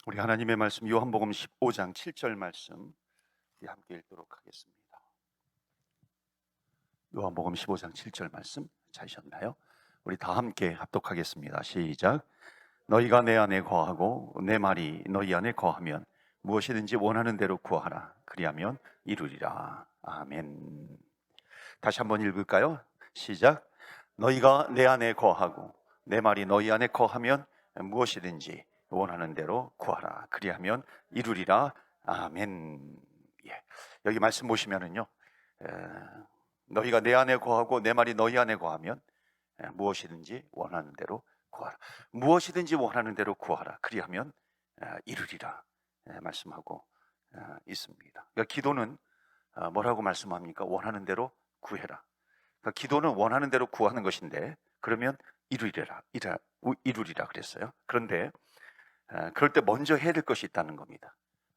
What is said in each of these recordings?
우리 하나님의 말씀 요한복음 15장 7절 말씀 함께 읽도록 하겠습니다. 요한복음 15장 7절 말씀 찾으셨나요? 우리 다 함께 합독하겠습니다. 시작. 너희가 내 안에 거하고 내 말이 너희 안에 거하면 무엇이든지 원하는 대로 구하라. 그리하면 이루리라. 아멘. 다시 한번 읽을까요? 시작. 너희가 내 안에 거하고 내 말이 너희 안에 거하면 무엇이든지 원하는 대로 구하라. 그리하면 이루리라. 아멘. 예. 여기 말씀 보시면은요, 너희가 내 안에 거하고 내 말이 너희 안에 거하면 무엇이든지 원하는 대로 구하라. 무엇이든지 원하는 대로 구하라. 그리하면 이루리라. 말씀하고 있습니다. 그러니까 기도는 뭐라고 말씀합니까? 원하는 대로 구해라. 그러니까 기도는 원하는 대로 구하는 것인데, 그러면 이루리라 그랬어요. 그런데 그럴 때 먼저 해야 될 것이 있다는 겁니다.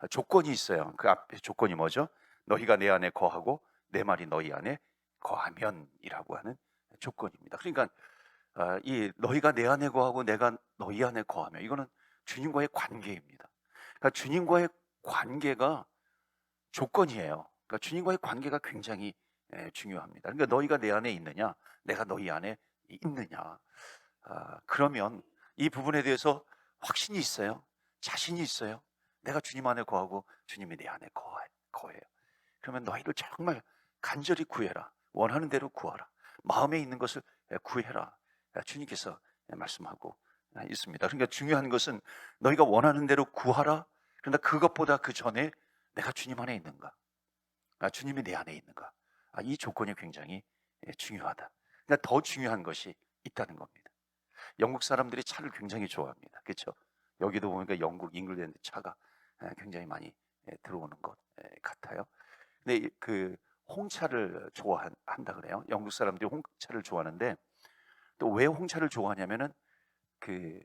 조건이 있어요. 그 앞에 조건이 뭐죠? 너희가 내 안에 거하고 내 말이 너희 안에 거하면이라고 하는 조건입니다. 그러니까 이 너희가 내 안에 거하고 내가 너희 안에 거하면, 이거는 주님과의 관계입니다. 그러니까 주님과의 관계가 조건이에요. 그러니까 주님과의 관계가 굉장히 중요합니다. 그러니까 너희가 내 안에 있느냐, 내가 너희 안에 있느냐. 그러면 이 부분에 대해서 확신이 있어요. 자신이 있어요. 내가 주님 안에 거하고 주님이 내 안에 거해요. 그러면 너희를 정말 간절히 구해라. 원하는 대로 구하라. 마음에 있는 것을 구해라. 주님께서 말씀하고 있습니다. 그러니까 중요한 것은 너희가 원하는 대로 구하라. 그런데 그것보다 그 전에 내가 주님 안에 있는가? 주님이 내 안에 있는가? 이 조건이 굉장히 중요하다. 그러니까 더 중요한 것이 있다는 겁니다. 영국 사람들이 차를 굉장히 좋아합니다. 그렇죠? 여기도 보니까 영국, 잉글랜드 차가 굉장히 많이 들어오는 것 같아요. 근데 그 홍차를 좋아한다 그래요. 영국 사람들이 홍차를 좋아하는데, 또 왜 홍차를 좋아하냐면은 그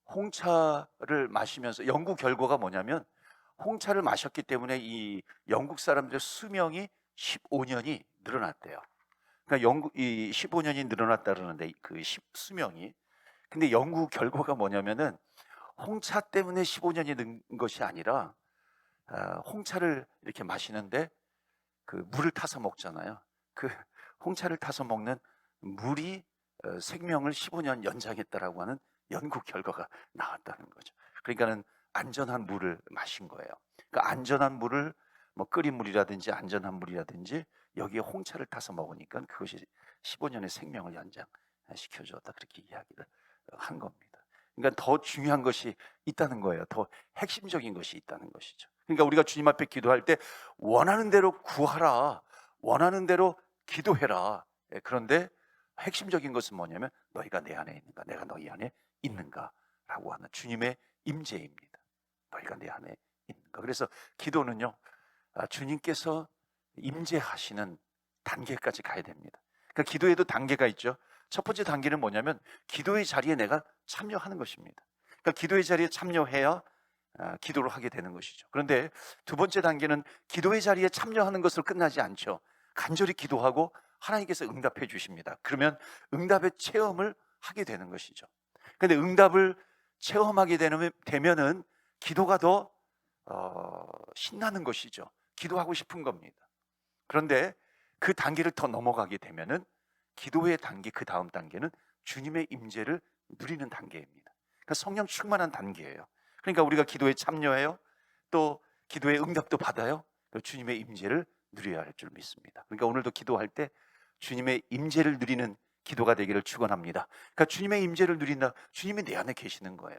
홍차를 마시면서 연구 결과가 뭐냐면, 홍차를 마셨기 때문에 이 영국 사람들의 수명이 15년이 늘어났대요. 그러니까 이 15년이 늘어났다 그러는데, 그 수명이. 근데 연구 결과가 뭐냐면은, 홍차 때문에 15년이 는 것이 아니라 홍차를 이렇게 마시는데 그 물을 타서 먹잖아요. 그 홍차를 타서 먹는 물이 생명을 15년 연장했다라고 하는 연구 결과가 나왔다는 거죠. 그러니까는 안전한 물을 마신 거예요. 그러니까 안전한 물을 뭐 끓인 물이라든지 안전한 물이라든지 여기에 홍차를 타서 먹으니까 그것이 15년의 생명을 연장시켜줬다, 그렇게 이야기를 한 겁니다. 그러니까 더 중요한 것이 있다는 거예요. 더 핵심적인 것이 있다는 것이죠. 그러니까 우리가 주님 앞에 기도할 때 원하는 대로 구하라, 원하는 대로 기도해라. 그런데 핵심적인 것은 뭐냐면, 너희가 내 안에 있는가, 내가 너희 안에 있는가라고 하는 주님의 임재입니다. 너희가 내 안에 있는가. 그래서 기도는요, 주님께서 임재하시는 단계까지 가야 됩니다. 그러니까 기도에도 단계가 있죠. 첫 번째 단계는 뭐냐면, 기도의 자리에 내가 참여하는 것입니다. 그러니까 기도의 자리에 참여해야 기도를 하게 되는 것이죠. 그런데 두 번째 단계는 기도의 자리에 참여하는 것으로 끝나지 않죠. 간절히 기도하고 하나님께서 응답해 주십니다. 그러면 응답의 체험을 하게 되는 것이죠. 그런데 응답을 체험하게 되면은 기도가 더 신나는 것이죠. 기도하고 싶은 겁니다. 그런데 그 단계를 더 넘어가게 되면은 기도의 단계, 그 다음 단계는 주님의 임재를 누리는 단계입니다. 그러니까 성령 충만한 단계예요. 그러니까 우리가 기도에 참여해요. 또 기도의 응답도 받아요. 또 주님의 임재를 누려야 할 줄 믿습니다. 그러니까 오늘도 기도할 때 주님의 임재를 누리는 기도가 되기를 축원합니다. 그러니까 주님의 임재를 누린다. 주님이 내 안에 계시는 거예요.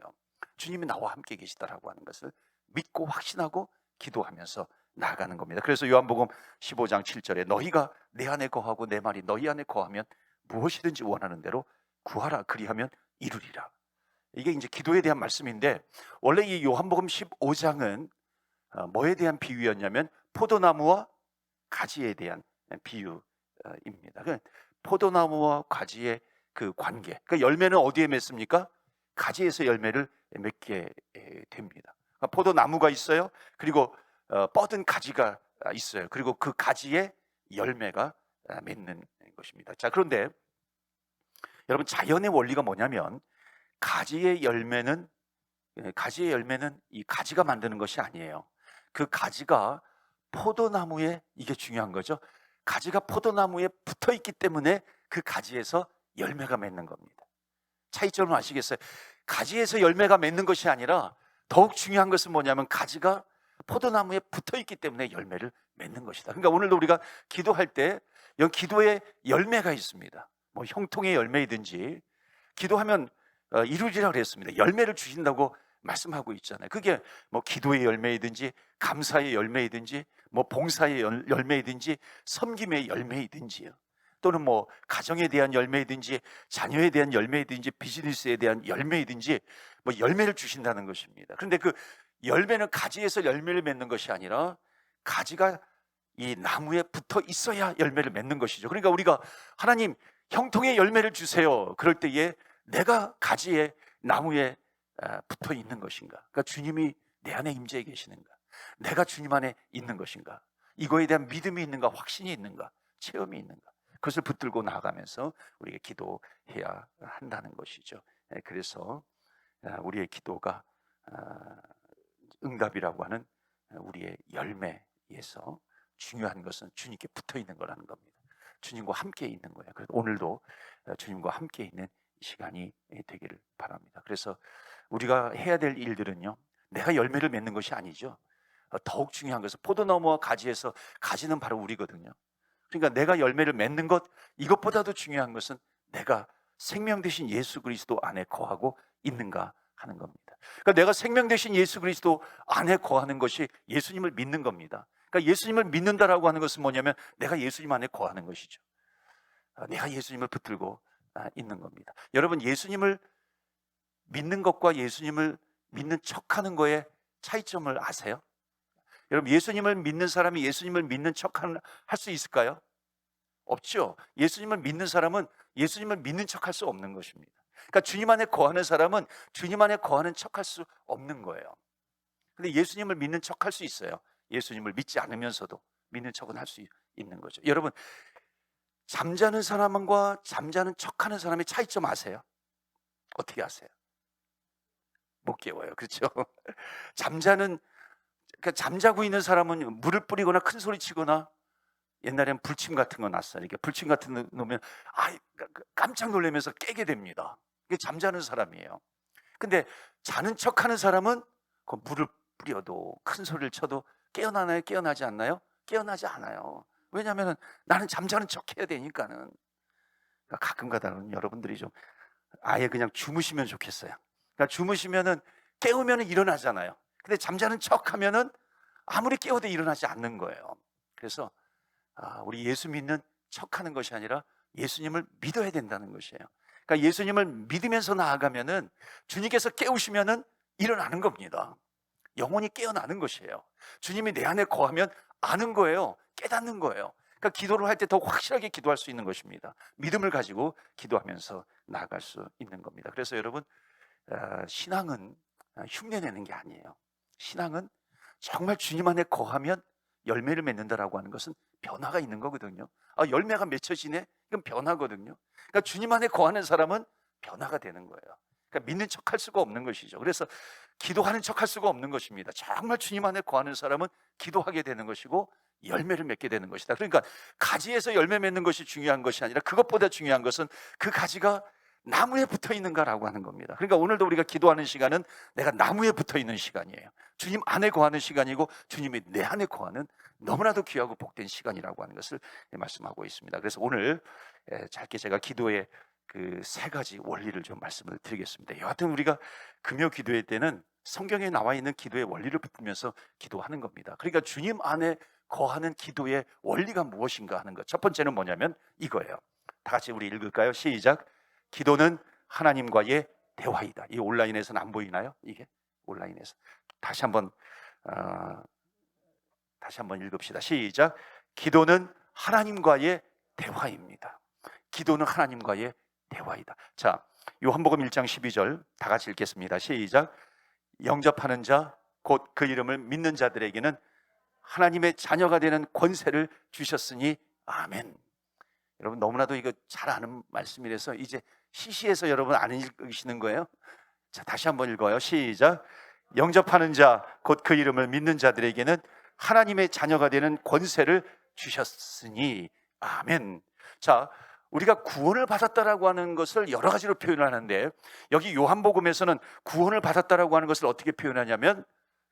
주님이 나와 함께 계시다라고 하는 것을 믿고 확신하고 기도하면서 나아가는 겁니다. 그래서 요한복음 15장 7절에 너희가 내 안에 거하고 내 말이 너희 안에 거하면 무엇이든지 원하는 대로 구하라. 그리하면 이루리라. 이게 이제 기도에 대한 말씀인데, 원래 이 요한복음 15장은 뭐에 대한 비유였냐면 포도나무와 가지에 대한 비유입니다. 포도나무와 가지의 그 관계. 그러니까 열매는 어디에 맺습니까? 가지에서 열매를 맺게 됩니다. 그러니까 포도나무가 있어요. 그리고 뻗은 가지가 있어요. 그리고 그 가지에 열매가 맺는 것입니다. 자, 그런데 여러분, 자연의 원리가 뭐냐면 가지의 열매는 가지의 열매는 이 가지가 만드는 것이 아니에요. 그 가지가 포도나무에, 이게 중요한 거죠. 가지가 포도나무에 붙어 있기 때문에 그 가지에서 열매가 맺는 겁니다. 차이점을 아시겠어요? 가지에서 열매가 맺는 것이 아니라 더욱 중요한 것은 뭐냐면 가지가 포도나무에 붙어 있기 때문에 열매를 맺는 것이다. 그러니까 오늘도 우리가 기도할 때 여기 기도에 열매가 있습니다. 뭐 형통의 열매이든지, 기도하면 이루리라 그랬습니다. 열매를 주신다고 말씀하고 있잖아요. 그게 뭐 기도의 열매이든지, 감사의 열매이든지, 뭐 봉사의 열매이든지, 섬김의 열매이든지요. 또는 뭐 가정에 대한 열매이든지, 자녀에 대한 열매이든지, 비즈니스에 대한 열매이든지, 뭐 열매를 주신다는 것입니다. 그런데 그 열매는 가지에서 열매를 맺는 것이 아니라 가지가 이 나무에 붙어 있어야 열매를 맺는 것이죠. 그러니까 우리가 하나님 형통의 열매를 주세요. 그럴 때에 내가 가지에, 나무에 붙어 있는 것인가? 그러니까 주님이 내 안에 임재해 계시는가? 내가 주님 안에 있는 것인가? 이거에 대한 믿음이 있는가? 확신이 있는가? 체험이 있는가? 그것을 붙들고 나아가면서 우리가 기도해야 한다는 것이죠. 그래서 우리의 기도가 응답이라고 하는 우리의 열매에서 중요한 것은 주님께 붙어 있는 거라는 겁니다. 주님과 함께 있는 거예요. 그래서 오늘도 주님과 함께 있는 시간이 되기를 바랍니다. 그래서 우리가 해야 될 일들은요, 내가 열매를 맺는 것이 아니죠. 더욱 중요한 것은 포도나무와 가지에서, 가지는 바로 우리거든요. 그러니까 내가 열매를 맺는 것, 이것보다도 중요한 것은 내가 생명 되신 예수 그리스도 안에 거하고 있는가 하는 겁니다. 그러니까 내가 생명 되신 예수 그리스도 안에 거하는 것이 예수님을 믿는 겁니다. 그러니까 예수님을 믿는다라고 하는 것은 뭐냐면 내가 예수님 안에 거하는 것이죠. 내가 예수님을 붙들고 있는 겁니다. 여러분, 예수님을 믿는 것과 예수님을 믿는 척하는 거에 차이점을 아세요? 여러분, 예수님을 믿는 사람이 예수님을 믿는 척할 수 있을까요? 없죠. 예수님을 믿는 사람은 예수님을 믿는 척할 수 없는 것입니다. 그러니까 주님 안에 거하는 사람은 주님 안에 거하는 척할 수 없는 거예요. 근데 예수님을 믿는 척할 수 있어요. 예수님을 믿지 않으면서도 믿는 척은 할 수 있는 거죠. 여러분, 잠자는 사람과 잠자는 척하는 사람의 차이점 아세요? 어떻게 아세요? 못 깨워요. 그렇죠? 그러니까 잠자고 있는 사람은 물을 뿌리거나 큰 소리 치거나, 옛날엔 불침 같은 거 났어요. 이렇게 불침 같은 거 놓으면 깜짝 놀라면서 깨게 됩니다. 이게 잠자는 사람이에요. 근데 자는 척하는 사람은 그 물을 뿌려도 큰 소리를 쳐도 깨어나나요? 깨어나지 않나요? 깨어나지 않아요. 왜냐하면 나는 잠자는 척해야 되니까는. 그러니까 가끔가다는 여러분들이 좀 아예 그냥 주무시면 좋겠어요. 그러니까 주무시면은 깨우면은 일어나잖아요. 근데 잠자는 척하면은 아무리 깨워도 일어나지 않는 거예요. 그래서 우리 예수 믿는 척하는 것이 아니라 예수님을 믿어야 된다는 것이에요. 그러니까 예수님을 믿으면서 나아가면은 주님께서 깨우시면은 일어나는 겁니다. 영혼이 깨어나는 것이에요. 주님이 내 안에 거하면 아는 거예요. 깨닫는 거예요. 그러니까 기도를 할 때 더 확실하게 기도할 수 있는 것입니다. 믿음을 가지고 기도하면서 나아갈 수 있는 겁니다. 그래서 여러분, 신앙은 흉내내는 게 아니에요. 신앙은 정말 주님 안에 거하면 열매를 맺는다라고 하는 것은 변화가 있는 거거든요. 열매가 맺혀지네? 이건 변화거든요. 그러니까 주님 안에 거하는 사람은 변화가 되는 거예요. 그러니까 믿는 척할 수가 없는 것이죠. 그래서 기도하는 척할 수가 없는 것입니다. 정말 주님 안에 거하는 사람은 기도하게 되는 것이고 열매를 맺게 되는 것이다. 그러니까 가지에서 열매 맺는 것이 중요한 것이 아니라 그것보다 중요한 것은 그 가지가 나무에 붙어 있는가라고 하는 겁니다. 그러니까 오늘도 우리가 기도하는 시간은 내가 나무에 붙어 있는 시간이에요. 주님 안에 거하는 시간이고 주님이 내 안에 거하는 너무나도 귀하고 복된 시간이라고 하는 것을 말씀하고 있습니다. 그래서 오늘 짧게 제가 기도의 그 세 가지 원리를 좀 말씀을 드리겠습니다. 여하튼 우리가 금요 기도회 때는 성경에 나와 있는 기도의 원리를 붙들면서 기도하는 겁니다. 그러니까 주님 안에 거하는 기도의 원리가 무엇인가 하는 것. 첫 번째는 뭐냐면 이거예요. 다 같이 우리 읽을까요? 시작. 기도는 하나님과의 대화이다. 이 온라인에서는 안 보이나요? 이게 온라인에서 다시 한번 읽읍시다. 시작. 기도는 하나님과의 대화입니다. 기도는 하나님과의 대화이다. 자, 요한복음 1장 12절 다 같이 읽겠습니다. 시작. 영접하는 자 곧 그 이름을 믿는 자들에게는 하나님의 자녀가 되는 권세를 주셨으니 아멘. 여러분, 너무나도 이거 잘 아는 말씀이라서 이제 시시해서 여러분 안 읽으시는 거예요? 자, 다시 한번 읽어요. 시작. 영접하는 자, 곧 그 이름을 믿는 자들에게는 하나님의 자녀가 되는 권세를 주셨으니. 아멘. 자, 우리가 구원을 받았다라고 하는 것을 여러 가지로 표현하는데, 여기 요한복음에서는 구원을 받았다라고 하는 것을 어떻게 표현하냐면,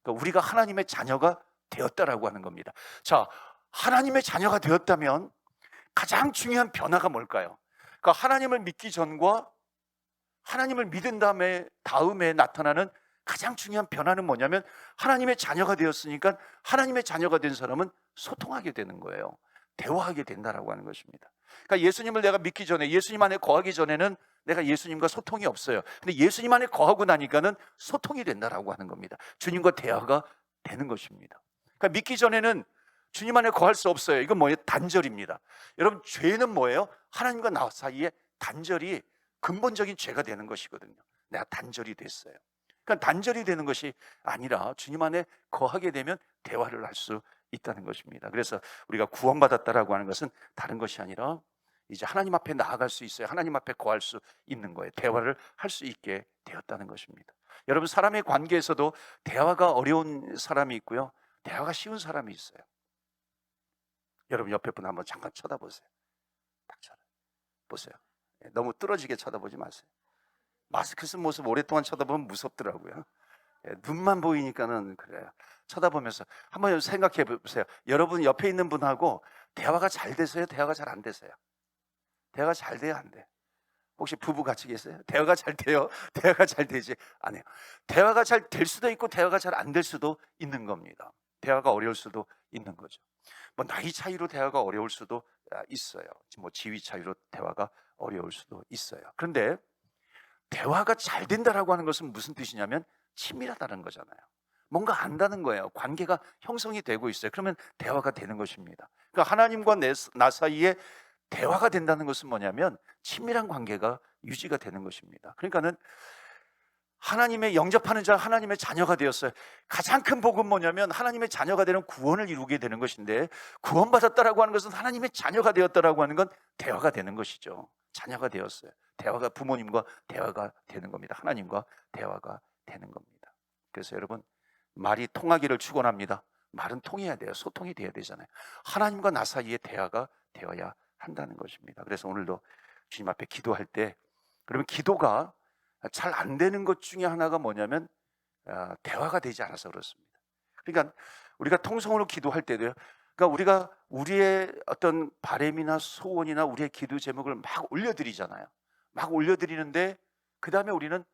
우리가 하나님의 자녀가 되었다라고 하는 겁니다. 자, 하나님의 자녀가 되었다면 가장 중요한 변화가 뭘까요? 그러니까 하나님을 믿기 전과 하나님을 믿은 다음에 나타나는 가장 중요한 변화는 뭐냐면, 하나님의 자녀가 되었으니까 하나님의 자녀가 된 사람은 소통하게 되는 거예요. 대화하게 된다라고 하는 것입니다. 그러니까 예수님을 내가 믿기 전에, 예수님 안에 거하기 전에는 내가 예수님과 소통이 없어요. 근데 예수님 안에 거하고 나니까는 소통이 된다라고 하는 겁니다. 주님과 대화가 되는 것입니다. 그러니까 믿기 전에는 주님 안에 거할 수 없어요. 이건 뭐예요? 단절입니다. 여러분, 죄는 뭐예요? 하나님과 나 사이에 단절이 근본적인 죄가 되는 것이거든요. 내가 단절이 됐어요. 그러니까 단절이 되는 것이 아니라 주님 안에 거하게 되면 대화를 할 수 있다는 것입니다. 그래서 우리가 구원받았다라고 하는 것은 다른 것이 아니라 이제 하나님 앞에 나아갈 수 있어요. 하나님 앞에 거할 수 있는 거예요. 대화를 할 수 있게 되었다는 것입니다. 여러분, 사람의 관계에서도 대화가 어려운 사람이 있고요, 대화가 쉬운 사람이 있어요. 여러분, 옆에 분 한번 잠깐 쳐다보세요. 딱 쳐다보세요. 너무 뚫어지게 쳐다보지 마세요. 마스크 쓴 모습 오랫동안 쳐다보면 무섭더라고요. 눈만 보이니까는 그래요. 쳐다보면서 한번 생각해 보세요. 여러분 옆에 있는 분하고 대화가 잘 되세요? 대화가 잘 안 되세요? 대화가 잘 돼요? 안 돼요? 혹시 부부 같이 계세요? 대화가 잘 돼요? 대화가 잘 되지 않아요. 대화가 잘 될 수도 있고 대화가 잘 안 될 수도 있는 겁니다. 대화가 어려울 수도 있는 거죠. 뭐 나이 차이로 대화가 어려울 수도 있어요. 뭐 지위 차이로 대화가 어려울 수도 있어요. 그런데 대화가 잘 된다라고 하는 것은 무슨 뜻이냐면 친밀하다는 거잖아요. 뭔가 안다는 거예요. 관계가 형성이 되고 있어요. 그러면 대화가 되는 것입니다. 그러니까 하나님과 나 사이에 대화가 된다는 것은 뭐냐면 친밀한 관계가 유지가 되는 것입니다. 그러니까는 하나님의 영접하는 자, 하나님의 자녀가 되었어요. 가장 큰 복은 뭐냐면 하나님의 자녀가 되는 구원을 이루게 되는 것인데, 구원받았다라고 하는 것은 하나님의 자녀가 되었다라고 하는 건 대화가 되는 것이죠. 자녀가 되었어요. 대화가 부모님과 대화가 되는 겁니다. 하나님과 대화가 되는 겁니다. 그래서 여러분, 말이 통하기를 축원합니다. 말은 통해야 돼요. 소통이 돼야 되잖아요. 하나님과 나 사이에 대화가 되어야 한다는 것입니다. 그래서 오늘도 주님 앞에 기도할 때, 그러면 기도가 잘 안 되는 것 중에 하나가 뭐냐면 대화가 되지 않아서 그렇습니다. 그러니까 우리가 통성으로 기도할 때도요, 그러니까 우리가 우리의 어떤 바램이나 소원이나 우리의 기도 제목을 막 올려드리잖아요. 막 올려드리는데 그 다음에 우리는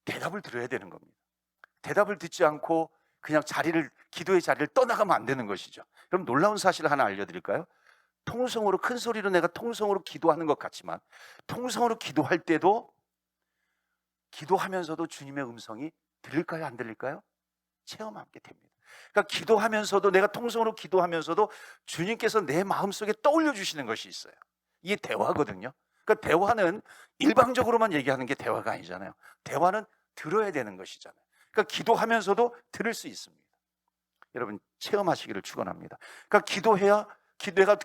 대답을 들어야 되는 겁니다. 대답을 듣지 않고 그냥 기도의 자리를 떠나가면 안 되는 것이죠. 그럼 놀라운 사실을 하나 알려드릴까요? 통성으로, 큰 소리로 내가 통성으로 기도하는 것 같지만 통성으로 기도할 때도, 기도하면서도 주님의 음성이 들릴까요? 안 들릴까요? 체험하게 됩니다. 그러니까 기도하면서도, 내가 통성으로 기도하면서도 주님께서 내 마음속에 떠올려 주시는 것이 있어요. 이게 대화거든요. 그러니까 대화는 일방적으로만 얘기하는 게 대화가 아니잖아요. 대화는 들어야 되는 것이잖아요. 그러니까 기도하면서도 들을 수 있습니다. 여러분, 체험하시기를 축원합니다. 그러니까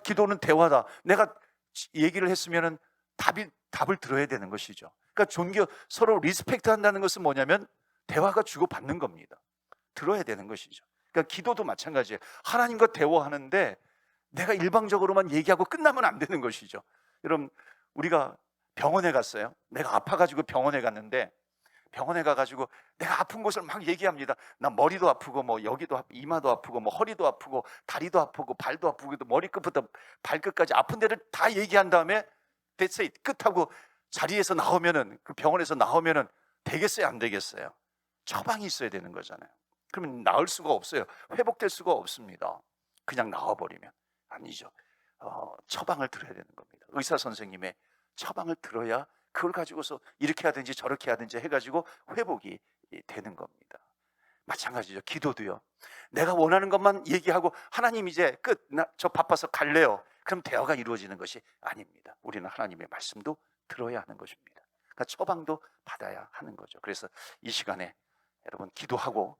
기도는 대화다. 내가 얘기를 했으면은 답을 들어야 되는 것이죠. 그러니까 서로 리스펙트 한다는 것은 뭐냐면 대화가 주고받는 겁니다. 들어야 되는 것이죠. 그러니까 기도도 마찬가지예요. 하나님과 대화하는데 내가 일방적으로만 얘기하고 끝나면 안 되는 것이죠. 여러분, 우리가 병원에 갔어요. 내가 아파가지고 병원에 갔는데, 병원에 가가지고 내가 아픈 곳을 막 얘기합니다. 나 머리도 아프고, 뭐 여기도 아프고, 이마도 아프고, 뭐 허리도 아프고, 다리도 아프고, 발도 아프고, 머리끝부터 발끝까지 아픈 데를 다 얘기한 다음에 됐어요. 끝하고 자리에서 나오면은, 그 병원에서 나오면은 되겠어요? 안 되겠어요? 처방이 있어야 되는 거잖아요. 그러면 나을 수가 없어요. 회복될 수가 없습니다. 그냥 나와버리면. 아니죠. 처방을 들어야 되는 겁니다. 의사 선생님의 처방을 들어야 그걸 가지고서 이렇게 하든지 저렇게 하든지 해가지고 회복이 되는 겁니다. 마찬가지죠. 기도도요. 내가 원하는 것만 얘기하고 하나님 이제 끝, 저 바빠서 갈래요. 그럼 대화가 이루어지는 것이 아닙니다. 우리는 하나님의 말씀도 들어야 하는 것입니다. 그러니까 처방도 받아야 하는 거죠. 그래서 이 시간에 여러분, 기도하고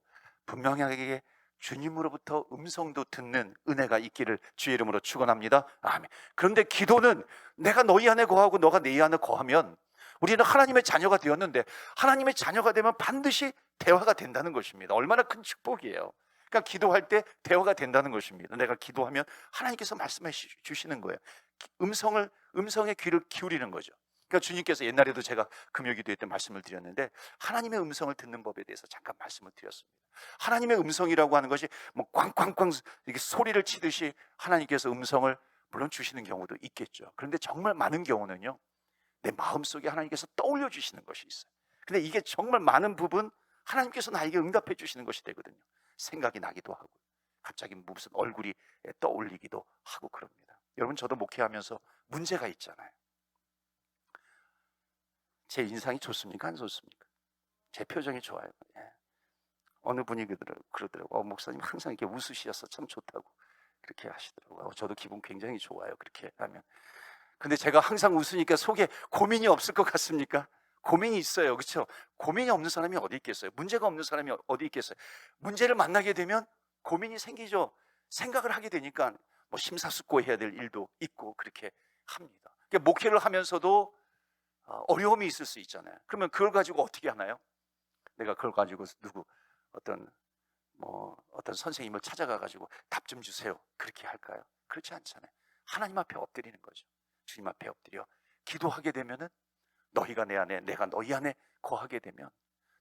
분명하게 주님으로부터 음성도 듣는 은혜가 있기를 주의 이름으로 축원합니다. 아멘. 그런데 기도는 내가 너희 안에 거하고 너가 내 안에 거하면 우리는 하나님의 자녀가 되었는데 하나님의 자녀가 되면 반드시 대화가 된다는 것입니다. 얼마나 큰 축복이에요. 그러니까 기도할 때 대화가 된다는 것입니다. 내가 기도하면 하나님께서 말씀해 주시는 거예요. 음성의 귀를 기울이는 거죠. 그러니까 주님께서 옛날에도 제가 금요기도회 때 말씀을 드렸는데 하나님의 음성을 듣는 법에 대해서 잠깐 말씀을 드렸습니다. 하나님의 음성이라고 하는 것이 뭐 꽝꽝꽝 이렇게 소리를 치듯이 하나님께서 음성을 물론 주시는 경우도 있겠죠. 그런데 정말 많은 경우는요, 내 마음속에 하나님께서 떠올려 주시는 것이 있어요. 근데 이게 정말 많은 부분 하나님께서 나에게 응답해 주시는 것이 되거든요. 생각이 나기도 하고 갑자기 무슨 얼굴이 떠올리기도 하고 그럽니다. 여러분, 저도 목회하면서 문제가 있잖아요. 제 인상이 좋습니까? 안 좋습니까? 제 표정이 좋아요. 예. 어느 분이 그러더라고요. 목사님 항상 이렇게 웃으셔서 참 좋다고 그렇게 하시더라고요. 저도 기분 굉장히 좋아요, 그렇게 하면. 근데 제가 항상 웃으니까 속에 고민이 없을 것 같습니까? 고민이 있어요, 그렇죠? 고민이 없는 사람이 어디 있겠어요? 문제가 없는 사람이 어디 있겠어요? 문제를 만나게 되면 고민이 생기죠. 생각을 하게 되니까 뭐 심사숙고해야 될 일도 있고 그렇게 합니다. 그러니까 목회를 하면서도 어려움이 있을 수 있잖아요. 그러면 그걸 가지고 어떻게 하나요? 내가 그걸 가지고 어떤 선생님을 찾아가 가지고 답 좀 주세요, 그렇게 할까요? 그렇지 않잖아요. 하나님 앞에 엎드리는 거죠. 주님 앞에 엎드려 기도하게 되면은 너희가 내 안에 내가 너희 안에 거하게 되면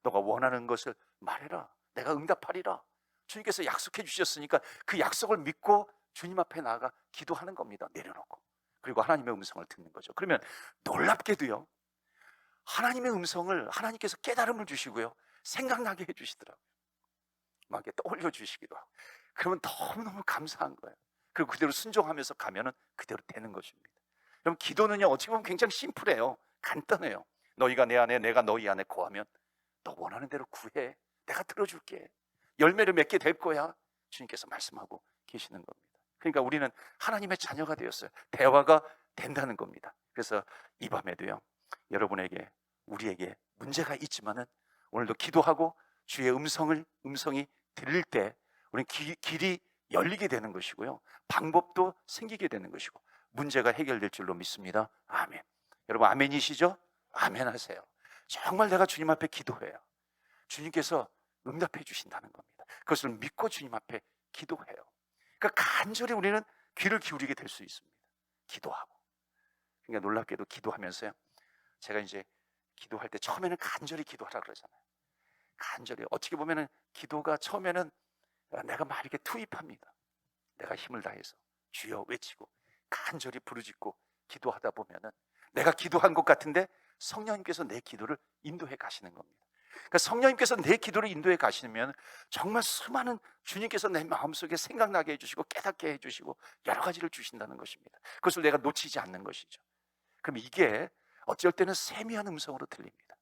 너가 원하는 것을 말해라, 내가 응답하리라. 주님께서 약속해 주셨으니까 그 약속을 믿고 주님 앞에 나아가 기도하는 겁니다. 내려놓고. 그리고 하나님의 음성을 듣는 거죠. 그러면 놀랍게도요, 하나님의 음성을 하나님께서 깨달음을 주시고요, 생각나게 해주시더라고요. 막 이렇게 떠올려 주시기도 하고. 그러면 너무너무 감사한 거예요. 그리고 그대로 순종하면서 가면은 그대로 되는 것입니다. 그럼 기도는요, 어떻게 보면 굉장히 심플해요. 간단해요. 너희가 내 안에 내가 너희 안에 거하면 너 원하는 대로 구해, 내가 들어줄게, 열매를 맺게 될 거야, 주님께서 말씀하고 계시는 겁니다. 그러니까 우리는 하나님의 자녀가 되었어요. 대화가 된다는 겁니다. 그래서 이 밤에도요, 여러분에게 우리에게 문제가 있지만은 오늘도 기도하고 주의 음성이 들릴 때 우리는 길이 열리게 되는 것이고요, 방법도 생기게 되는 것이고 문제가 해결될 줄로 믿습니다. 아멘. 여러분 아멘이시죠? 아멘 하세요. 정말 내가 주님 앞에 기도해요. 주님께서 응답해 주신다는 겁니다. 그것을 믿고 주님 앞에 기도해요. 그러니까 간절히 우리는 귀를 기울이게 될 수 있습니다. 기도하고. 그러니까 놀랍게도 기도하면서요, 제가 이제 기도할 때 처음에는 간절히 기도하라 그러잖아요. 간절히. 어떻게 보면은 기도가 처음에는 내가 막 이렇게 투입합니다. 내가 힘을 다해서 주여 외치고 간절히 부르짖고 기도하다 보면은 내가 기도한 것 같은데 성령님께서 내 기도를 인도해 가시는 겁니다. 그러니까 성령님께서 내 기도를 인도해 가시면 정말 수많은, 주님께서 내 마음속에 생각나게 해주시고 깨닫게 해주시고 여러 가지를 주신다는 것입니다. 그것을 내가 놓치지 않는 것이죠. 그럼 이게 어쩔 때는 세미한 음성으로 들립니다.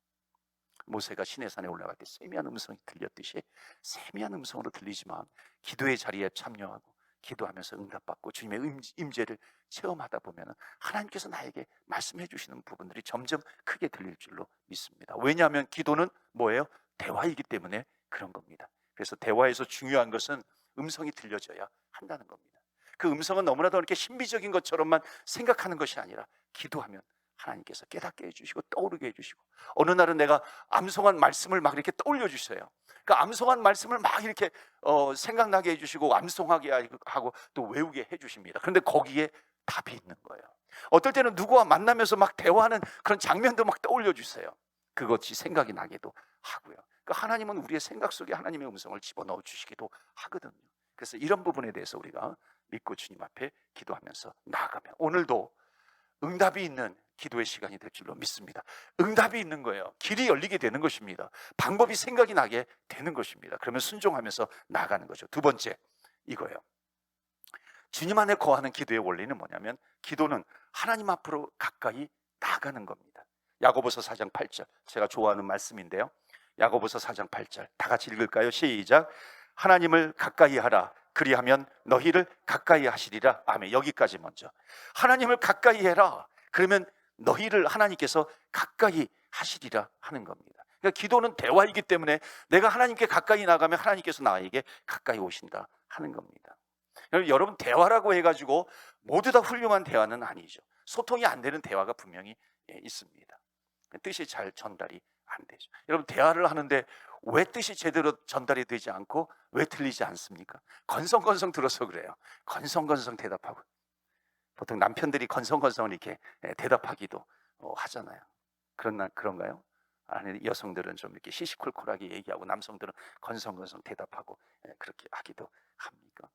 모세가 시내산에 올라갈 때 세미한 음성이 들렸듯이 세미한 음성으로 들리지만 기도의 자리에 참여하고 기도하면서 응답받고 주님의 임재를 체험하다 보면 하나님께서 나에게 말씀해 주시는 부분들이 점점 크게 들릴 줄로 믿습니다. 왜냐하면 기도는 뭐예요? 대화이기 때문에 그런 겁니다. 그래서 대화에서 중요한 것은 음성이 들려져야 한다는 겁니다. 그 음성은 너무나도 이렇게 신비적인 것처럼만 생각하는 것이 아니라 기도하면 하나님께서 깨닫게 해주시고 떠오르게 해주시고, 어느 날은 내가 암송한 말씀을 막 이렇게 떠올려 주세요. 그 암송한 말씀을 막 이렇게 생각나게 해주시고 암송하게 하고 또 외우게 해주십니다. 그런데 거기에 답이 있는 거예요. 어떨 때는 누구와 만나면서 막 대화하는 그런 장면도 막 떠올려 주세요. 그것이 생각이 나기도 하고요. 그러니까 하나님은 우리의 생각 속에 하나님의 음성을 집어넣어 주시기도 하거든요. 그래서 이런 부분에 대해서 우리가 믿고 주님 앞에 기도하면서 나아가면 오늘도 응답이 있는 기도의 시간이 될 줄로 믿습니다. 응답이 있는 거예요. 길이 열리게 되는 것입니다. 방법이 생각이 나게 되는 것입니다. 그러면 순종하면서 나아가는 거죠. 두 번째, 이거예요. 주님 안에 거하는 기도의 원리는 뭐냐면 기도는 하나님 앞으로 가까이 나아가는 겁니다. 야고보서 4장 8절, 제가 좋아하는 말씀인데요. 야고보서 4장 8절 다 같이 읽을까요? 시작. 하나님을 가까이 하라. 그리하면 너희를 가까이 하시리라. 아멘. 여기까지 먼저. 하나님을 가까이 해라. 그러면 너희를 하나님께서 가까이 하시리라 하는 겁니다. 그러니까 기도는 대화이기 때문에 내가 하나님께 가까이 나가면 하나님께서 나에게 가까이 오신다 하는 겁니다. 여러분, 대화라고 해가지고 모두 다 훌륭한 대화는 아니죠. 소통이 안 되는 대화가 분명히 있습니다. 뜻이 잘 전달이 안 되죠. 여러분, 대화를 하는데 왜 뜻이 제대로 전달이 되지 않고 왜 틀리지 않습니까? 건성건성 들어서 그래요. 건성건성 대답하고. 보통 남편들이 건성건성 이렇게 대답하기도 하잖아요. 그런가요? 아니, 여성들은 좀 이렇게 시시콜콜하게 얘기하고 남성들은 건성건성 대답하고 그렇게 하기도 합니까?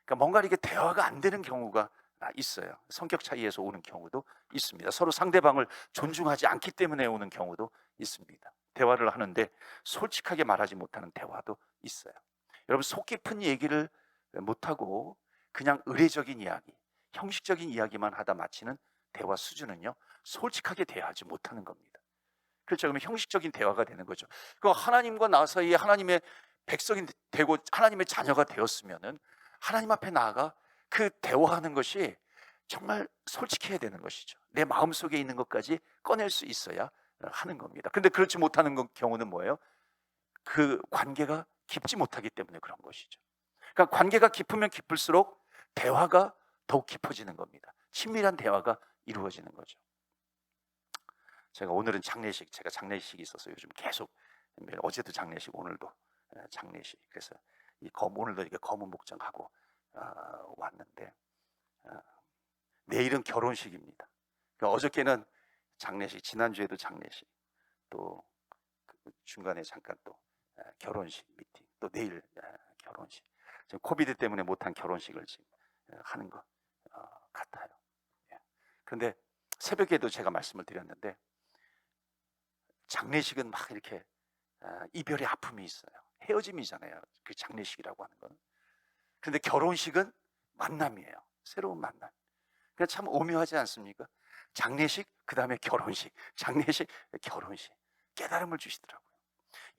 그러니까 뭔가 이렇게 대화가 안 되는 경우가 있어요. 성격 차이에서 오는 경우도 있습니다. 서로 상대방을 존중하지 않기 때문에 오는 경우도 있습니다. 대화를 하는데 솔직하게 말하지 못하는 대화도 있어요. 여러분, 속 깊은 얘기를 못하고 그냥 의례적인 이야기, 형식적인 이야기만 하다 마치는 대화 수준은요, 솔직하게 대화하지 못하는 겁니다. 그렇죠. 그러면 형식적인 대화가 되는 거죠. 그 하나님과 나 사이에 하나님의 백성이 되고 하나님의 자녀가 되었으면은 하나님 앞에 나아가 그 대화하는 것이 정말 솔직해야 되는 것이죠. 내 마음속에 있는 것까지 꺼낼 수 있어야 하는 겁니다. 근데 그렇지 못하는 경우는 뭐예요? 그 관계가 깊지 못하기 때문에 그런 것이죠. 그러니까 관계가 깊으면 깊을수록 대화가 더욱 깊어지는 겁니다. 친밀한 대화가 이루어지는 거죠. 제가 오늘은 제가 장례식이 있어서 요즘 계속, 어제도 장례식, 오늘도 장례식. 그래서 오늘도 이렇게 검은 복장하고 왔는데, 내일은 결혼식입니다. 그러니까 어저께는 장례식, 지난주에도 장례식, 또 중간에 잠깐 또 결혼식 미팅, 또 내일 결혼식. 지금 코비드 때문에 못한 결혼식을 지금 하는 것 같아요. 그런데 새벽에도 제가 말씀을 드렸는데, 장례식은 막 이렇게 이별의 아픔이 있어요. 헤어짐이잖아요, 그 장례식이라고 하는 건. 그런데 결혼식은 만남이에요. 새로운 만남. 그러니까 참 오묘하지 않습니까? 장례식, 그 다음에 결혼식, 장례식, 결혼식. 깨달음을 주시더라고요.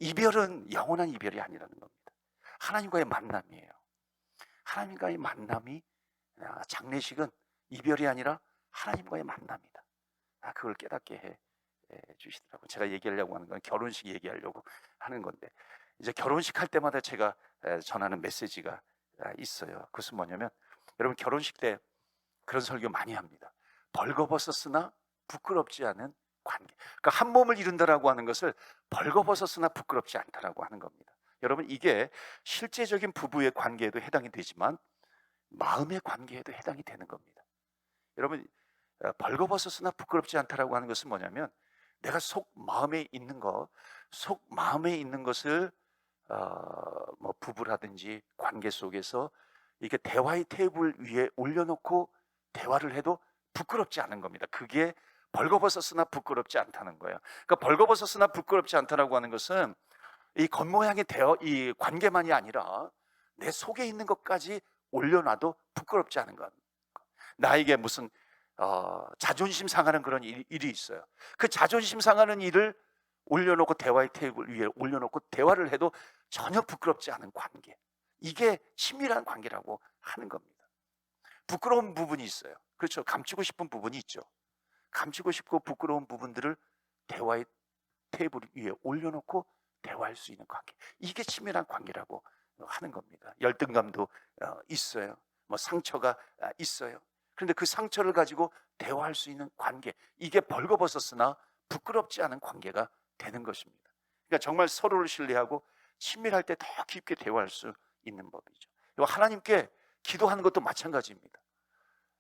이별은 영원한 이별이 아니라는 겁니다. 하나님과의 만남이에요. 하나님과의 만남이, 장례식은 이별이 아니라 하나님과의 만남이다. 그걸 깨닫게 해 주시더라고요. 제가 얘기하려고 하는 건 결혼식 얘기하려고 하는 건데, 이제 결혼식 할 때마다 제가 전하는 메시지가 있어요. 그것은 뭐냐면, 여러분, 결혼식 때 그런 설교 많이 합니다. 벌거벗었으나 부끄럽지 않은 관계. 그러니까 한 몸을 이룬다라고 하는 것을 벌거벗었으나 부끄럽지 않다라고 하는 겁니다. 여러분, 이게 실제적인 부부의 관계에도 해당이 되지만 마음의 관계에도 해당이 되는 겁니다. 여러분, 벌거벗었으나 부끄럽지 않다라고 하는 것은 뭐냐면, 내가 속 마음에 있는 것을 뭐 부부라든지 관계 속에서 이렇게 대화의 테이블 위에 올려놓고 대화를 해도 부끄럽지 않은 겁니다. 그게 벌거벗었으나 부끄럽지 않다는 거예요. 그러니까 벌거벗었으나 부끄럽지 않다라고 하는 것은 이 겉모양의 이 관계만이 아니라 내 속에 있는 것까지 올려놔도 부끄럽지 않은 것. 나에게 무슨 자존심 상하는 그런 일이 있어요. 그 자존심 상하는 일을 올려놓고 대화의 테이블 위에 올려놓고 대화를 해도 전혀 부끄럽지 않은 관계. 이게 친밀한 관계라고 하는 겁니다. 부끄러운 부분이 있어요. 그렇죠. 감추고 싶은 부분이 있죠. 감추고 싶고 부끄러운 부분들을 대화의 테이블 위에 올려놓고 대화할 수 있는 관계. 이게 친밀한 관계라고 하는 겁니다. 열등감도 있어요. 뭐 상처가 있어요. 그런데 그 상처를 가지고 대화할 수 있는 관계, 이게 벌거벗었으나 부끄럽지 않은 관계가 되는 것입니다. 그러니까 정말 서로를 신뢰하고 친밀할 때 더 깊게 대화할 수 있는 법이죠. 하나님께 기도하는 것도 마찬가지입니다.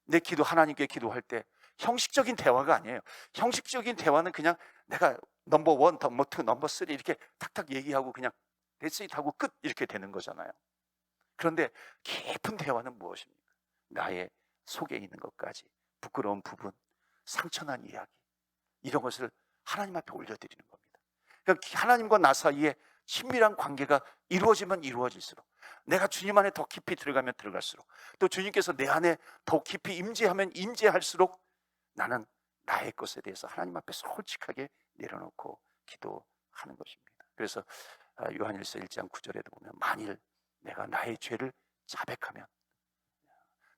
내 기도, 하나님께 기도할 때 형식적인 대화가 아니에요. 형식적인 대화는 그냥 내가 넘버 1, 넘버 2, 넘버 3 이렇게 탁탁 얘기하고 그냥 that's it 하고 끝, 이렇게 되는 거잖아요. 그런데 깊은 대화는 무엇입니까? 나의 속에 있는 것까지, 부끄러운 부분, 상처난 이야기, 이런 것을 하나님 앞에 올려드리는 겁니다. 그러니까 하나님과 나 사이에 친밀한 관계가 이루어지면 이루어질수록, 내가 주님 안에 더 깊이 들어가면 들어갈수록, 또 주님께서 내 안에 더 깊이 임재하면 임재할수록 나는 나의 것에 대해서 하나님 앞에 솔직하게 내려놓고 기도하는 것입니다. 그래서 요한일서 1장 9절에도 보면, 만일 내가 나의 죄를 자백하면,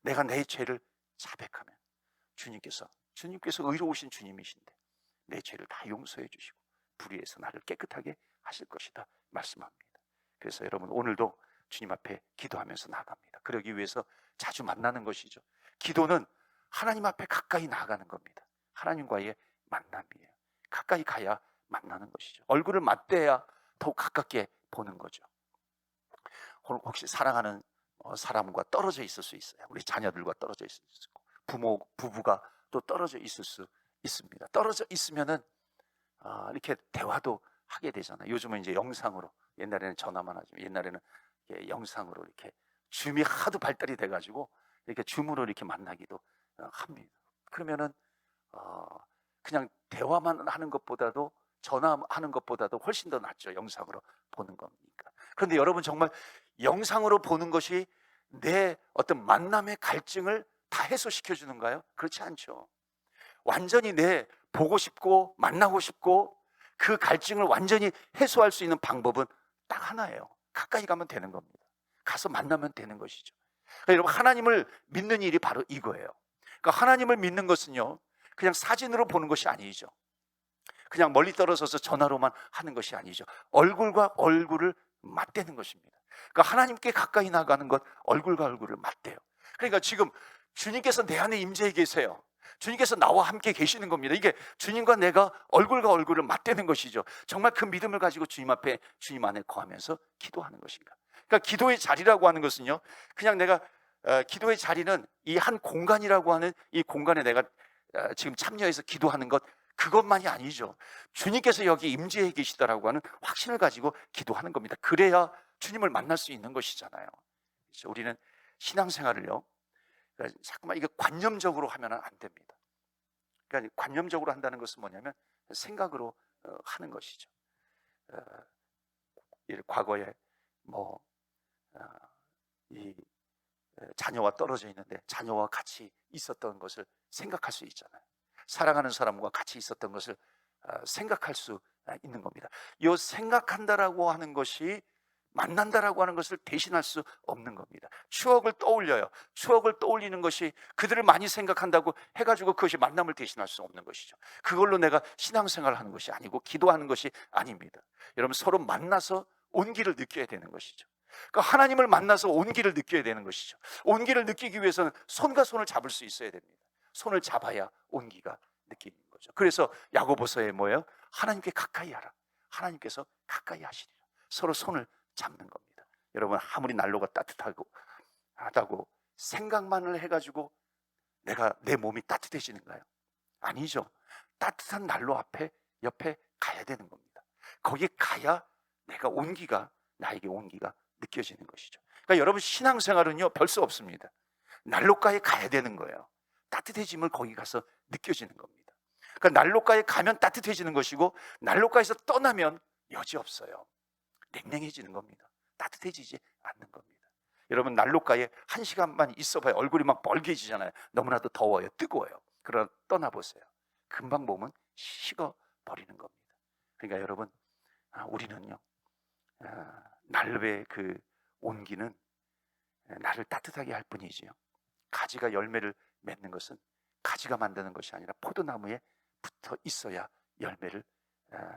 내가 내 죄를 자백하면 주님께서 의로우신 주님이신데 내 죄를 다 용서해 주시고 불의에서 나를 깨끗하게 하실 것이다 말씀합니다. 그래서 여러분, 오늘도 주님 앞에 기도하면서 나아갑니다. 그러기 위해서 자주 만나는 것이죠. 기도는 하나님 앞에 가까이 나아가는 겁니다. 하나님과의 만남이에요. 가까이 가야 만나는 것이죠. 얼굴을 맞대야 더욱 가깝게 보는 거죠. 혹시 사랑하는 사람과 떨어져 있을 수 있어요. 우리 자녀들과 떨어져 있을 수 있고, 부부가 또 떨어져 있을 수 있습니다. 떨어져 있으면은 이렇게 대화도 하게 되잖아요. 요즘은 이제 영상으로, 옛날에는 전화만 하지만 옛날에는 영상으로 이렇게 줌이 하도 발달이 돼가지고 이렇게 줌으로 이렇게 만나기도 합니다. 그러면은 그냥 대화만 하는 것보다도, 전화하는 것보다도 훨씬 더 낫죠. 영상으로 보는 거니까. 그런데 여러분, 정말 영상으로 보는 것이 내 어떤 만남의 갈증을 다 해소시켜 주는가요? 그렇지 않죠. 완전히 보고 싶고 만나고 싶고 그 갈증을 완전히 해소할 수 있는 방법은 딱 하나예요. 가까이 가면 되는 겁니다. 가서 만나면 되는 것이죠. 그러니까 여러분, 하나님을 믿는 일이 바로 이거예요. 그러니까 하나님을 믿는 것은요, 그냥 사진으로 보는 것이 아니죠. 그냥 멀리 떨어져서 전화로만 하는 것이 아니죠. 얼굴과 얼굴을 맞대는 것입니다. 그러니까 하나님께 가까이 나가는 것, 얼굴과 얼굴을 맞대요. 그러니까 지금 주님께서 내 안에 임재해 계세요. 주님께서 나와 함께 계시는 겁니다. 이게 주님과 내가 얼굴과 얼굴을 맞대는 것이죠. 정말 그 믿음을 가지고 주님 앞에, 주님 안에 거하면서 기도하는 것인가. 그러니까 기도의 자리라고 하는 것은요, 그냥 내가 기도의 자리는 이 한 공간이라고 하는 이 공간에 내가 지금 참여해서 기도하는 것, 그것만이 아니죠. 주님께서 여기 임재해 계시다라고 하는 확신을 가지고 기도하는 겁니다. 그래야 주님을 만날 수 있는 것이잖아요. 그렇죠? 우리는 신앙생활을요, 자꾸만 이게 관념적으로 하면 안 됩니다. 그러니까 관념적으로 한다는 것은 뭐냐면 생각으로 하는 것이죠. 과거에 이 자녀와 떨어져 있는데 자녀와 같이 있었던 것을 생각할 수 있잖아요. 사랑하는 사람과 같이 있었던 것을 생각할 수 있는 겁니다. 이 생각한다라고 하는 것이 만난다라고 하는 것을 대신할 수 없는 겁니다. 추억을 떠올려요. 추억을 떠올리는 것이 그들을 많이 생각한다고 해가지고 그것이 만남을 대신할 수 없는 것이죠. 그걸로 내가 신앙생활을 하는 것이 아니고 기도하는 것이 아닙니다. 여러분, 서로 만나서 온기를 느껴야 되는 것이죠. 그러니까 하나님을 만나서 온기를 느껴야 되는 것이죠. 온기를 느끼기 위해서는 손과 손을 잡을 수 있어야 됩니다. 손을 잡아야 온기가 느끼는 거죠. 그래서 야고보서에 뭐예요? 하나님께 가까이 하라. 하나님께서 가까이 하시리라. 서로 손을 잡는 겁니다. 여러분, 아무리 난로가 따뜻하고 하다고 생각만을 해가지고 내 몸이 따뜻해지는가요? 아니죠. 따뜻한 난로 옆에 가야 되는 겁니다. 거기 가야 나에게 온기가 느껴지는 것이죠. 그러니까 여러분, 신앙생활은요, 별 수 없습니다. 난로가에 가야 되는 거예요. 따뜻해짐을 거기 가서 느껴지는 겁니다. 그러니까 난로가에 가면 따뜻해지는 것이고, 난로가에서 떠나면 여지없어요. 냉랭해지는 겁니다. 따뜻해지지 않는 겁니다. 여러분, 난로가에 1시간만 있어봐요. 얼굴이 막 벌개지잖아요. 너무나도 더워요. 뜨거워요. 그러나 떠나보세요. 금방 몸은 식어버리는 겁니다. 그러니까 여러분, 우리는요, 난로의 그 온기는 나를 따뜻하게 할 뿐이지요, 가지가 열매를 맺는 것은 가지가 만드는 것이 아니라 포도나무에 붙어 있어야 열매를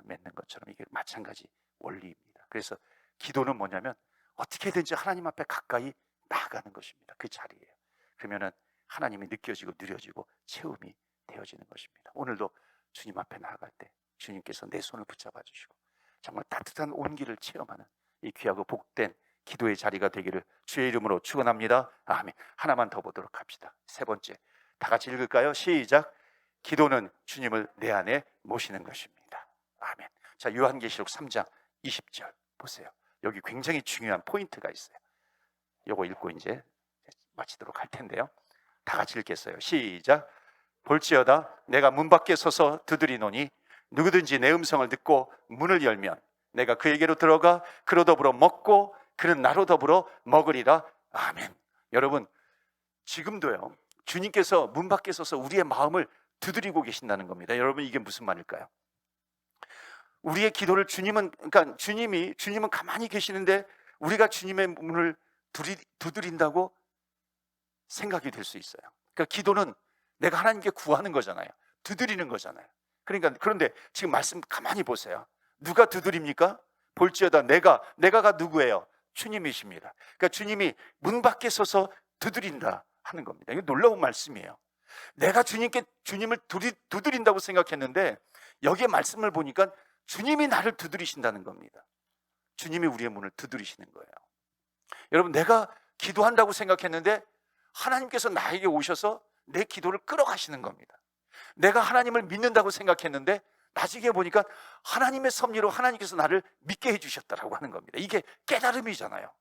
맺는 것처럼 이게 마찬가지 원리입니다. 그래서 기도는 뭐냐면 어떻게든지 하나님 앞에 가까이 나아가는 것입니다. 그 자리예요. 그러면은 하나님이 느껴지고 누려지고 체험이 되어지는 것입니다. 오늘도 주님 앞에 나아갈 때 주님께서 내 손을 붙잡아 주시고 정말 따뜻한 온기를 체험하는 이 귀하고 복된 기도의 자리가 되기를 주의 이름으로 축원합니다. 아멘. 하나만 더 보도록 합시다. 세 번째, 다 같이 읽을까요? 시작. 기도는 주님을 내 안에 모시는 것입니다. 아멘. 자, 요한계시록 3장 20절 보세요. 여기 굉장히 중요한 포인트가 있어요. 요거 읽고 이제 마치도록 할 텐데요. 다 같이 읽겠어요. 시작. 볼지어다 내가 문 밖에 서서 두드리노니 누구든지 내 음성을 듣고 문을 열면 내가 그에게로 들어가 그로 더불어 먹고 그는 나로 더불어 먹으리라. 아멘. 여러분, 지금도요, 주님께서 문 밖에 서서 우리의 마음을 두드리고 계신다는 겁니다. 여러분, 이게 무슨 말일까요? 우리의 기도를 그러니까 주님은 가만히 계시는데 우리가 주님의 문을 두드린다고 생각이 될 수 있어요. 그러니까 기도는 내가 하나님께 구하는 거잖아요. 두드리는 거잖아요. 그런데 지금 말씀 가만히 보세요. 누가 두드립니까? 볼지어다 내가가 누구예요? 주님이십니다. 그러니까 주님이 문 밖에 서서 두드린다 하는 겁니다. 이거 놀라운 말씀이에요. 내가 주님을 두드린다고 생각했는데 여기에 말씀을 보니까 주님이 나를 두드리신다는 겁니다. 주님이 우리의 문을 두드리시는 거예요. 여러분, 내가 기도한다고 생각했는데 하나님께서 나에게 오셔서 내 기도를 끌어가시는 겁니다. 내가 하나님을 믿는다고 생각했는데 나중에 보니까 하나님의 섭리로 하나님께서 나를 믿게 해주셨다라고 하는 겁니다. 이게 깨달음이잖아요.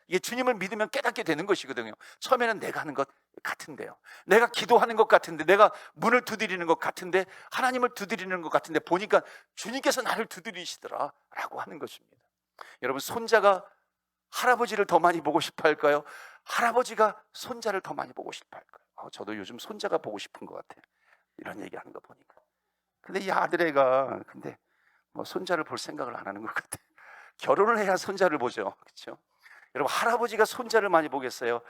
이게 주님을 믿으면 깨닫게 되는 것이거든요. 처음에는 내가 하는 것 같은데요, 내가 기도하는 것 같은데, 내가 문을 두드리는 것 같은데, 하나님을 두드리는 것 같은데 보니까 주님께서 나를 두드리시더라라고 하는 것입니다. 여러분, 손자가 할아버지를 더 많이 보고 싶어 할까요? 할아버지가 손자를 더 많이 보고 싶어 할까요? 저도 요즘 손자가 보고 싶은 것 같아요, 이런 얘기하는 거 보니까. 근데 이 아들애가 근데 뭐 손자를 볼 생각을 안 하는 것 같아요. 결혼을 해야 손자를 보죠, 그렇죠? 여러분, 할아버지가 손자를 많이 보겠어요?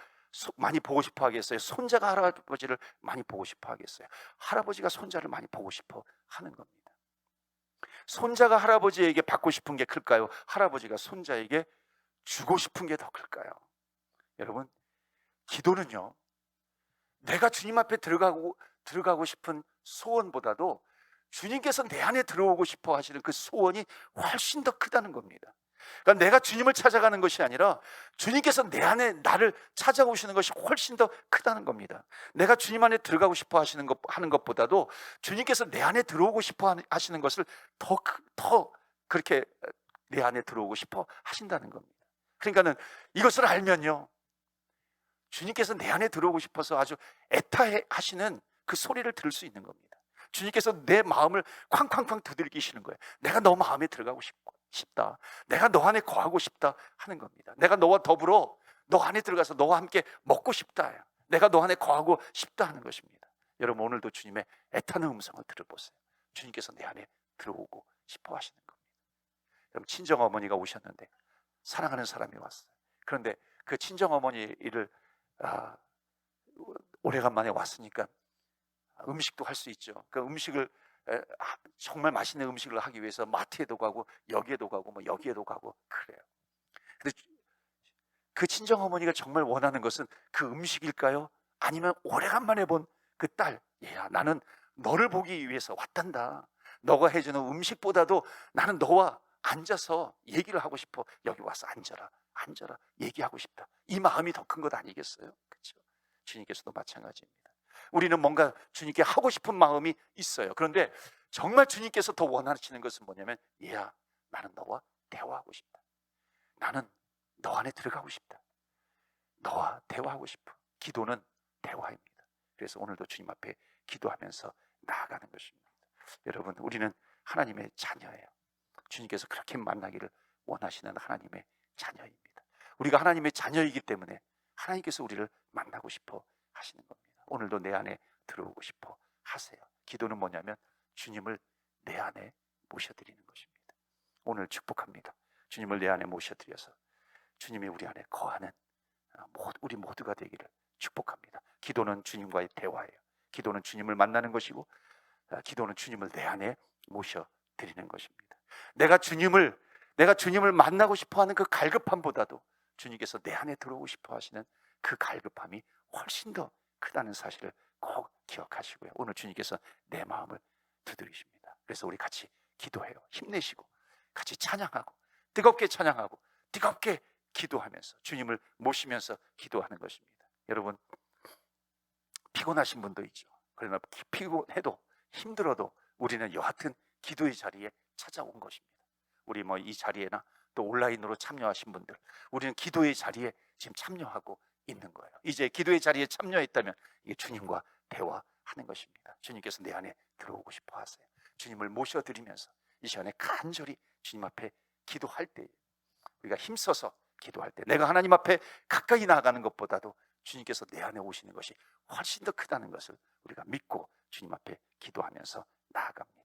많이 보고 싶어 하겠어요? 손자가 할아버지를 많이 보고 싶어 하겠어요? 할아버지가 손자를 많이 보고 싶어 하는 겁니다. 손자가 할아버지에게 받고 싶은 게 클까요? 할아버지가 손자에게 주고 싶은 게 더 클까요? 여러분, 기도는요, 내가 주님 앞에 들어가고 싶은 소원보다도 주님께서 내 안에 들어오고 싶어 하시는 그 소원이 훨씬 더 크다는 겁니다. 그러니까 내가 주님을 찾아가는 것이 아니라 주님께서 내 안에 나를 찾아오시는 것이 훨씬 더 크다는 겁니다. 내가 주님 안에 들어가고 싶어 하는 것보다도 주님께서 내 안에 들어오고 싶어 하시는 것을 더 그렇게 내 안에 들어오고 싶어 하신다는 겁니다. 그러니까는 이것을 알면요, 주님께서 내 안에 들어오고 싶어서 아주 애타하시는 그 소리를 들을 수 있는 겁니다. 주님께서 내 마음을 쾅쾅쾅 두들기시는 거예요. 내가 너 마음에 들어가고 싶다. 내가 너 안에 거하고 싶다 하는 겁니다. 내가 너와 더불어 너 안에 들어가서 너와 함께 먹고 싶다. 내가 너 안에 거하고 싶다 하는 것입니다. 여러분, 오늘도 주님의 애타는 음성을 들어보세요. 주님께서 내 안에 들어오고 싶어 하시는 겁니다. 여러분, 친정어머니가 오셨는데 사랑하는 사람이 왔어요. 그런데 그 친정어머니를 오래간만에 왔으니까 음식도 할 수 있죠. 그 음식을 정말 맛있는 음식을 하기 위해서 마트에도 가고 여기에도 가고 뭐 여기에도 가고 그래요. 근데 그 친정어머니가 정말 원하는 것은 그 음식일까요? 아니면 오래간만에 본 그 딸, 얘야, 나는 너를 보기 위해서 왔단다. 너가 해주는 음식보다도 나는 너와 앉아서 얘기를 하고 싶어. 여기 와서 앉아라, 얘기하고 싶다. 이 마음이 더 큰 것 아니겠어요? 그렇죠? 주님께서도 마찬가지입니다. 우리는 뭔가 주님께 하고 싶은 마음이 있어요. 그런데 정말 주님께서 더 원하시는 것은 뭐냐면, 얘야, 나는 너와 대화하고 싶다. 나는 너 안에 들어가고 싶다. 너와 대화하고 싶어. 기도는 대화입니다. 그래서 오늘도 주님 앞에 기도하면서 나아가는 것입니다. 여러분, 우리는 하나님의 자녀예요. 주님께서 그렇게 만나기를 원하시는 하나님의 자녀입니다. 우리가 하나님의 자녀이기 때문에 하나님께서 우리를 만나고 싶어 하시는 겁니다. 오늘도 내 안에 들어오고 싶어 하세요. 기도는 뭐냐면 주님을 내 안에 모셔드리는 것입니다. 오늘 축복합니다. 주님을 내 안에 모셔드려서 주님이 우리 안에 거하는 우리 모두가 되기를 축복합니다. 기도는 주님과의 대화예요. 기도는 주님을 만나는 것이고, 기도는 주님을 내 안에 모셔드리는 것입니다. 내가 주님을 만나고 싶어하는 그 갈급함보다도 주님께서 내 안에 들어오고 싶어 하시는 그 갈급함이 훨씬 더 크다는 사실을 꼭 기억하시고요. 오늘 주님께서 내 마음을 두드리십니다. 그래서 우리 같이 기도해요. 힘내시고 같이 찬양하고 뜨겁게 찬양하고 뜨겁게 기도하면서 주님을 모시면서 기도하는 것입니다. 여러분, 피곤하신 분도 있죠. 그러나 피곤해도 힘들어도 우리는 여하튼 기도의 자리에 찾아온 것입니다. 우리 뭐 이 자리에나 또 온라인으로 참여하신 분들, 우리는 기도의 자리에 지금 참여하고 있는 거예요. 이제 기도의 자리에 참여했다면 이게 주님과 대화하는 것입니다. 주님께서 내 안에 들어오고 싶어 하세요. 주님을 모셔드리면서 이 시간에 간절히 주님 앞에 기도할 때, 우리가 힘써서 기도할 때, 내가 하나님 앞에 가까이 나아가는 것보다도 주님께서 내 안에 오시는 것이 훨씬 더 크다는 것을 우리가 믿고 주님 앞에 기도하면서 나아갑니다.